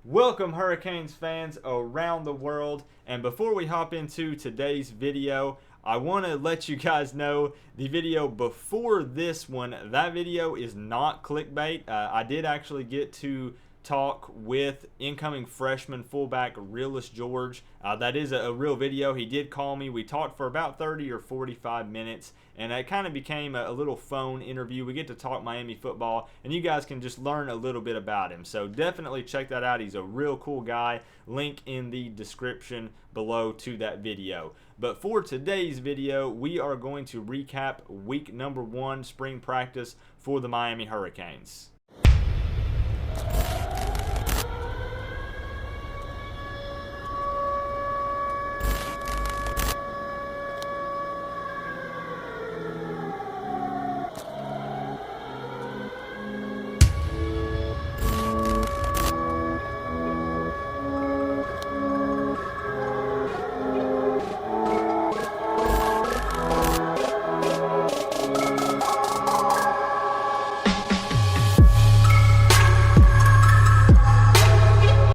Welcome Hurricanes fans around the world, and before we hop into today's video, I want to let you guys know the video before this one, that video is not clickbait. I did actually get to talk with incoming freshman fullback REALUS George. That is a real video. He did call me. We talked for about 30 or 45 minutes, and it kind of became a little phone interview. We get to talk Miami football, and you guys can just learn a little bit about him. So definitely check that out. He's a real cool guy. Link in the description below to that video. But for today's video, we are going to recap week number 1 spring practice for the Miami Hurricanes.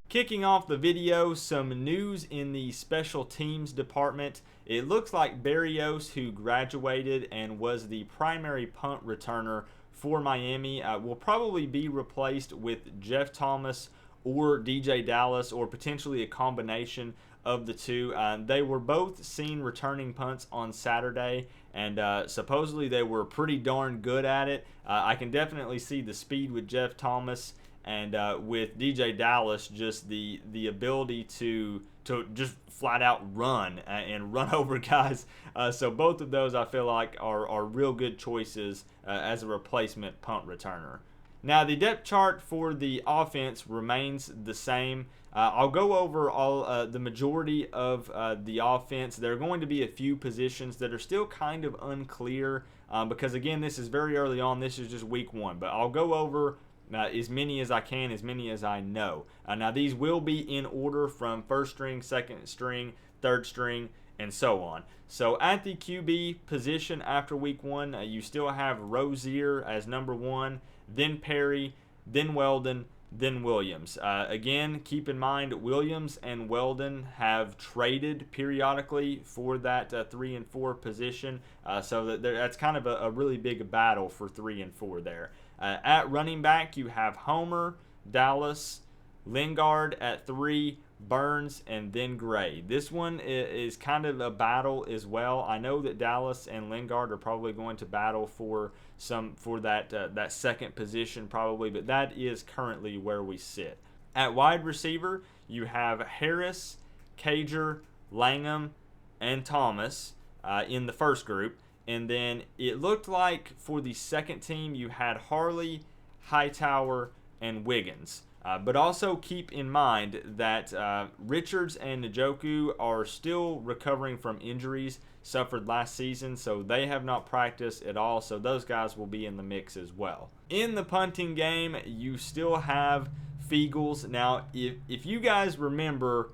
Kicking off the video, some news in the special teams department. It looks like Berrios, who graduated and was the primary punt returner for Miami, will probably be replaced with Jeff Thomas or DJ Dallas, or potentially a combination of the two. They were both seen returning punts on Saturday, and supposedly they were pretty darn good at it. I can definitely see the speed with Jeff Thomas, and with DJ Dallas, just the ability to just flat out run and run over guys. So both of those I feel like are real good choices as a replacement punt returner. Now the depth chart for the offense remains the same. I'll go over all the majority of the offense. There are going to be a few positions that are still kind of unclear because again, this is very early on. This is just week 1, but I'll go over as many as I can, as many as I know. Now these will be in order from first string, second string, third string, and so on. So at the QB position after week 1, you still have Rozier as number 1, then Perry, then Weldon, then Williams. Again, keep in mind Williams and Weldon have traded periodically for that 3 and 4 position, so that's kind of a really big battle for 3 and 4 there. At running back, you have Homer, Dallas, Lingard at 3, Burns, and then Gray. This one is kind of a battle as well. I know that Dallas and Lingard are probably going to battle for that second position probably, but that is currently where we sit. At wide receiver, you have Harris, Cager, Langham, and Thomas in the first group. And then it looked like for the second team, you had Harley, Hightower, and Wiggins. But also keep in mind that Richards and Njoku are still recovering from injuries suffered last season, so they have not practiced at all, so those guys will be in the mix as well. In the punting game, you still have Feagles. Now, if you guys remember,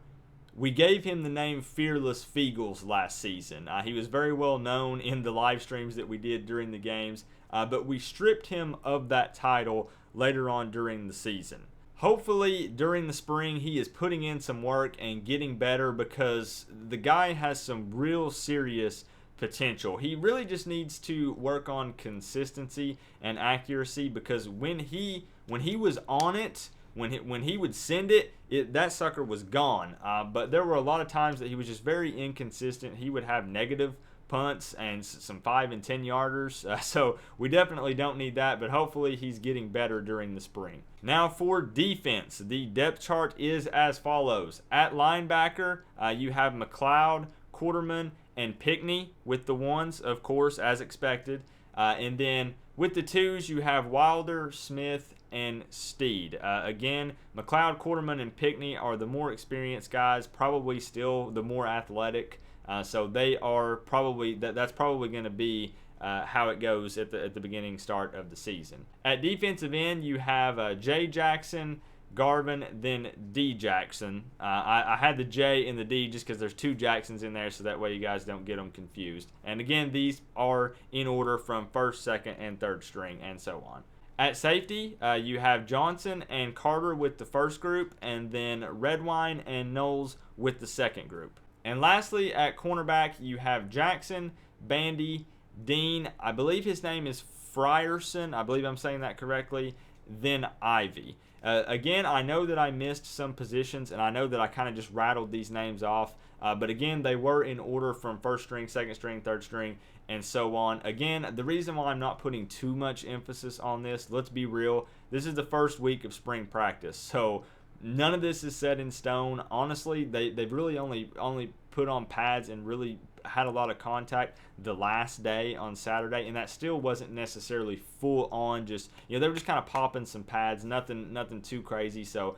we gave him the name Fearless Feagles last season. He was very well known in the live streams that we did during the games, but we stripped him of that title later on during the season. Hopefully during the spring he is putting in some work and getting better, because the guy has some real serious potential. He really just needs to work on consistency and accuracy, because when he was on it, when he would send it, that sucker was gone. But there were a lot of times that he was just very inconsistent. He would have negative punts and some 5 and 10 yarders. So we definitely don't need that, but hopefully he's getting better during the spring. Now for defense, the depth chart is as follows. At linebacker, you have McLeod, Quarterman, and Pickney with the 1s, of course, as expected. And then with the 2s, you have Wilder, Smith, and Steed. Again, McLeod, Quarterman, and Pickney are the more experienced guys, probably still the more athletic. So they are probably that's probably going to be how it goes at the beginning start of the season. At defensive end, you have J. Jackson, Garvin, then D. Jackson. I had the J and the D just because there's 2 Jacksons in there, so that way you guys don't get them confused. And again, these are in order from first, second, and third string, and so on. At safety, you have Johnson and Carter with the first group, and then Redwine and Knowles with the second group. And lastly, at cornerback, you have Jackson, Bandy, Dean, I believe his name is Frierson, I believe I'm saying that correctly, then Ivy. Again, I know that I missed some positions, and I know that I kind of just rattled these names off. But again, they were in order from first string, second string, third string, and so on. Again, the reason why I'm not putting too much emphasis on this, let's be real, this is the first week of spring practice. So none of this is set in stone. Honestly, they've really only put on pads and really had a lot of contact the last day on Saturday, and that still wasn't necessarily full on, just, you know, they were just kind of popping some pads, nothing too crazy. So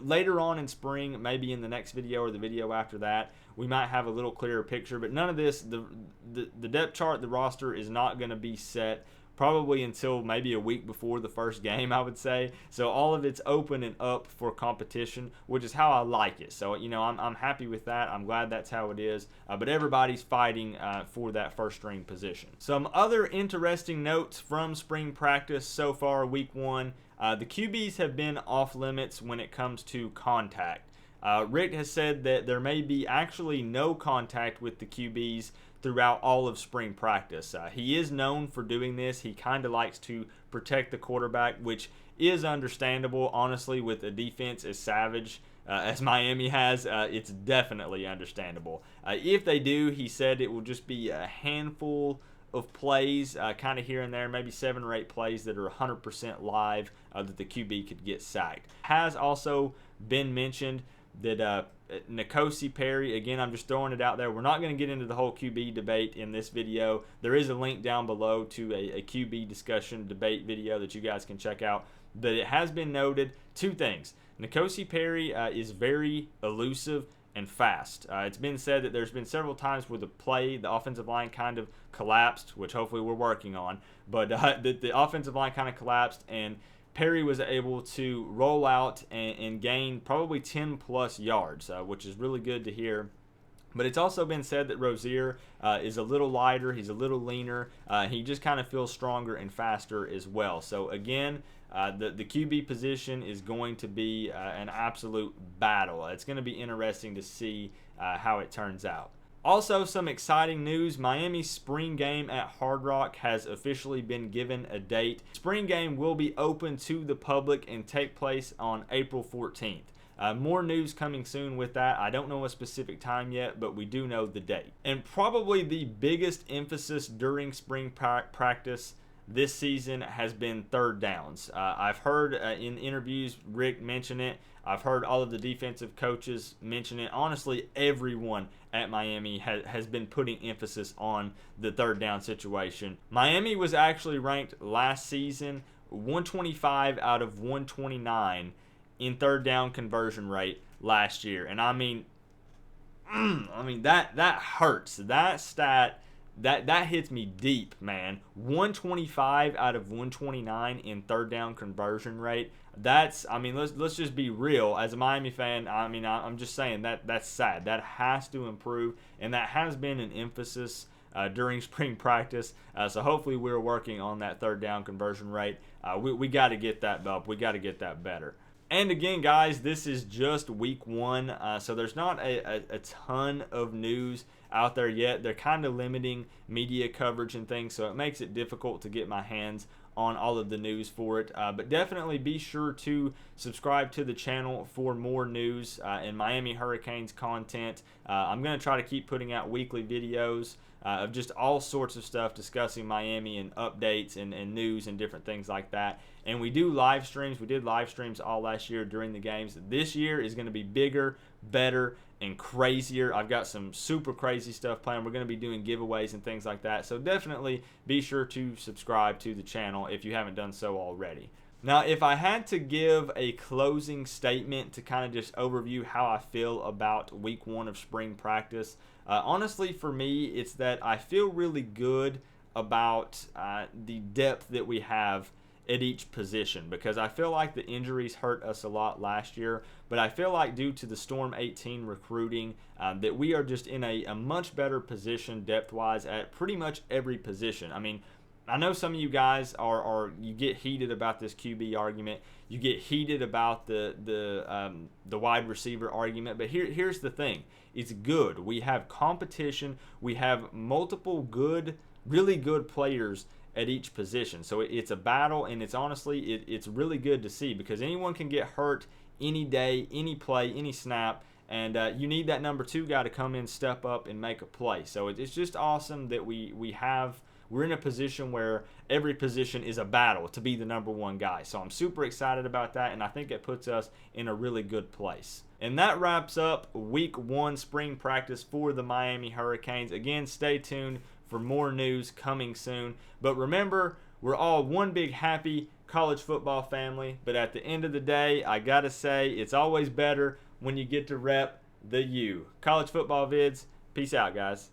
later on in spring, maybe in the next video or the video after that, we might have a little clearer picture. But none of this, the depth chart, the roster is not going to be set probably until maybe a week before the first game, I would say. So all of it's open and up for competition, which is how I like it. So, you know, I'm happy with that. I'm glad that's how it is. But everybody's fighting for that first string position. Some other interesting notes from spring practice so far, week one. The QBs have been off limits when it comes to contact. Rick has said that there may be actually no contact with the QBs throughout all of spring practice. He is known for doing this. He kind of likes to protect the quarterback, which is understandable. Honestly, with a defense as savage as Miami has, it's definitely understandable. If they do, he said it will just be a handful of plays, kind of here and there, maybe 7 or 8 plays that are 100% live that the QB could get sacked. Has also been mentioned that N'Kosi Perry, again, I'm just throwing it out there. We're not going to get into the whole QB debate in this video. There is a link down below to a QB discussion debate video that you guys can check out. But it has been noted 2 things. N'Kosi Perry is very elusive and fast. It's been said that there's been several times where the offensive line kind of collapsed, which hopefully we're working on. But the offensive line kind of collapsed, and Perry was able to roll out and gain probably 10 plus yards, which is really good to hear. But it's also been said that Rozier is a little lighter, he's a little leaner, he just kind of feels stronger and faster as well. So again, the QB position is going to be an absolute battle. It's going to be interesting to see how it turns out. Also, some exciting news. Miami's spring game at Hard Rock has officially been given a date. Spring game will be open to the public and take place on April 14th. More news coming soon with that. I don't know a specific time yet, but we do know the date. And probably the biggest emphasis during spring practice this season has been third downs. I've heard in interviews Rick mention it. I've heard all of the defensive coaches mention it. Honestly, everyone at Miami has been putting emphasis on the third down situation. Miami was actually ranked last season 125 out of 129 in third down conversion rate last year. And I mean that hurts. That stat that hits me deep, man. 125 out of 129 in third down conversion rate. That's, I mean, let's just be real. As a Miami fan, I mean, I'm just saying that's sad. That has to improve, and that has been an emphasis during spring practice. So hopefully we're working on that third down conversion rate. We got to get that up. We got to get that better. And again, guys, this is just week one, so there's not a ton of news out there yet. They're kind of limiting media coverage and things, so it makes it difficult to get my hands on all of the news for it. But definitely be sure to subscribe to the channel for more news and Miami Hurricanes content. I'm going to try to keep putting out weekly videos of just all sorts of stuff discussing Miami and updates and news and different things like that. And we do live streams. We did live streams all last year during the games. This year is going to be bigger, better, and crazier. I've got some super crazy stuff planned. We're going to be doing giveaways and things like that. So definitely be sure to subscribe to the channel if you haven't done so already. Now, if I had to give a closing statement to kind of just overview how I feel about week one of spring practice, honestly, for me, it's that I feel really good about the depth that we have at each position, because I feel like the injuries hurt us a lot last year, but I feel like due to the Storm 18 recruiting that we are just in a much better position depth-wise at pretty much every position. I mean, I know some of you guys you get heated about this QB argument. You get heated about the wide receiver argument. But here's the thing. It's good. We have competition. We have multiple really good players at each position. So it's a battle, and it's honestly, it's really good to see, because anyone can get hurt any day, any play, any snap. And you need that number 2 guy to come in, step up, and make a play. So it's just awesome that we're in a position where every position is a battle to be the number 1 guy. So I'm super excited about that, and I think it puts us in a really good place. And that wraps up week 1 spring practice for the Miami Hurricanes. Again, stay tuned for more news coming soon. But remember, we're all one big happy college football family. But at the end of the day, I got to say, it's always better when you get to rep the U. College football vids, peace out, guys.